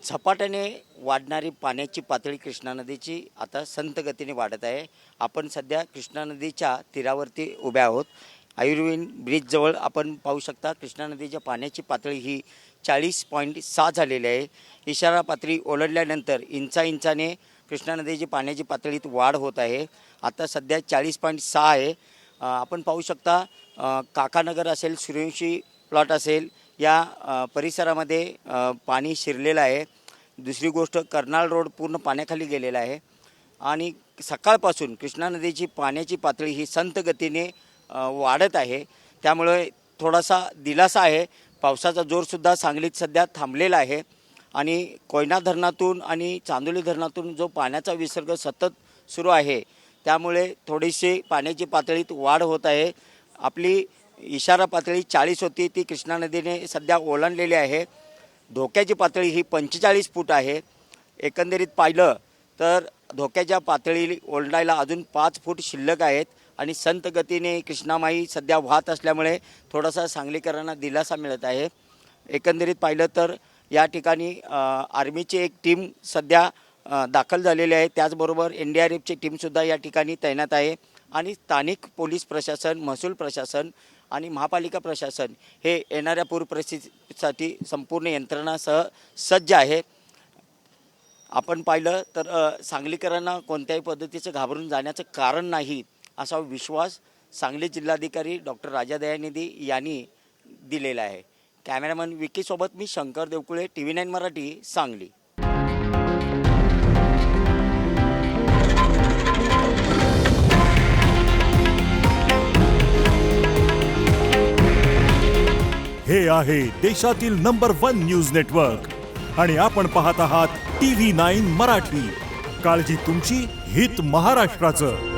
झपाट्याने वाढणारी पाण्याची पातळी कृष्णा नदीची आता संत गतीने वाढत आहे. आपण सध्या कृष्णा नदीच्या तीरावरती उभे आहोत. आयुर्विन ब्रिजजवळ आपण पाहू शकता कृष्णा नदीच्या पाण्याची पातळी ही 40.6 झालेली आहे. इशारा पातळी ओलांडल्यानंतर इंचाने कृष्णा नदीची पाण्याची पातळीत वाढ होत आहे. आता सध्या 40.6 आहे. आपण पाहू शकता काकानगर असेल, सूर्यवंशी प्लॉट असेल, या परिसरामध्ये पाणी शिरलेलं आहे. दुसरी गोष्ट कर्नाळ रोड पूर्ण पाण्याखाली गेलेला आहे आणि सकाळपासून कृष्णा नदीची पाण्याची पातळी ही संत गतीने वाढत आहे. त्यामुळे थोडासा दिलासा आहे. पावसाचा जोरसुद्धा सांगलीत सध्या थांबलेला आहे आणि कोयना धरणातून आणि चांदोली धरणातून जो पाण्याचा विसर्ग सतत सुरू आहे त्यामुळे थोडीशी पाण्याची पातळीत वाढ होत आहे. आपली इशारा पातळी 40 होती, ती कृष्णा नदीने सध्या ओलांडलेली आहे. धोक्याची पातळी ही 45 फूट आहे. एकंदरीत पाहिलं तर धोक्याच्या पातळी ओलांडायला अजून 5 फूट शिल्लक आहेत आणि संत गतीने कृष्णामाई सध्या वाहत असल्यामुळे थोडासा सांगलीकरांना दिलासा मिळत आहे. एकंदरीत पाहिलं तर या ठिकाणी आर्मीची एक टीम सध्या दाखल झालेली आहे. त्याचबरोबर NDRFची टीमसुद्धा या ठिकाणी तैनात आहे आणि स्थानिक पोलीस प्रशासन, महसूल प्रशासन आणि महापालिका प्रशासन हे येणाऱ्या पूर परिस्थितीसाठी संपूर्ण यंत्रणासह सज्ज आहे. आपण पाहिलं तर सांगलीकरांना कोणत्याही पद्धतीचं घाबरून जाण्याचं कारण नाही असा विश्वास सांगली जिल्हाधिकारी डॉक्टर राजा दयानिधी यांनी दिलेला आहे. कॅमेरामन विकीसोबत मी शंकर देवकुळे, TV9 मराठी, सांगली. हे आहे देशातील नंबर 1 न्यूज नेटवर्क आणि आपण पाहत आहात TV9 मराठी. काळजी तुमची, हित महाराष्ट्राचं.